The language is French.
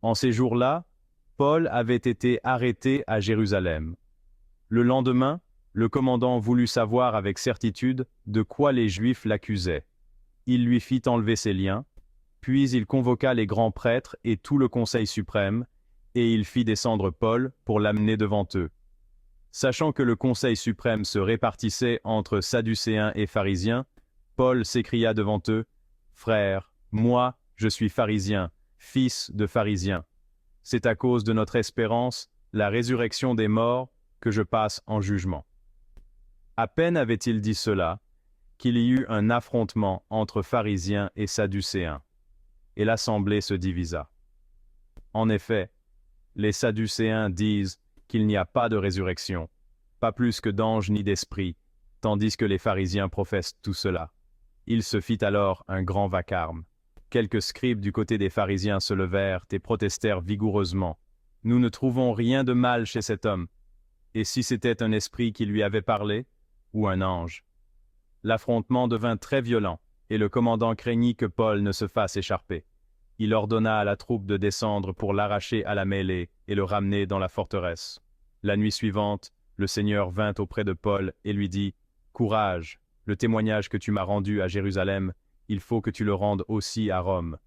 En ces jours-là, Paul avait été arrêté à Jérusalem. Le lendemain, le commandant voulut savoir avec certitude de quoi les Juifs l'accusaient. Il lui fit enlever ses liens, puis il convoqua les grands prêtres et tout le conseil suprême, et il fit descendre Paul pour l'amener devant eux. Sachant que le conseil suprême se répartissait entre Sadducéens et pharisiens, Paul s'écria devant eux, « Frères, moi, je suis pharisien, fils de pharisien. C'est à cause de notre espérance, la résurrection des morts, que je passe en jugement. » À peine avait-il dit cela, qu'il y eut un affrontement entre pharisiens et sadducéens, et l'assemblée se divisa. En effet, les sadducéens disent qu'il n'y a pas de résurrection, pas plus que d'anges ni d'esprits, tandis que les pharisiens professent tout cela. Il se fit alors un grand vacarme. Quelques scribes du côté des pharisiens se levèrent et protestèrent vigoureusement. « Nous ne trouvons rien de mal chez cet homme. Et si c'était un esprit qui lui avait parlé, ou un ange ?» L'affrontement devint très violent, et le commandant craignit que Paul ne se fasse écharper. Il ordonna à la troupe de descendre pour l'arracher à la mêlée et le ramener dans la forteresse. La nuit suivante, le Seigneur vint auprès de Paul et lui dit, « Courage, le témoignage que tu m'as rendu à Jérusalem, il faut que tu le rendes aussi à Rome. »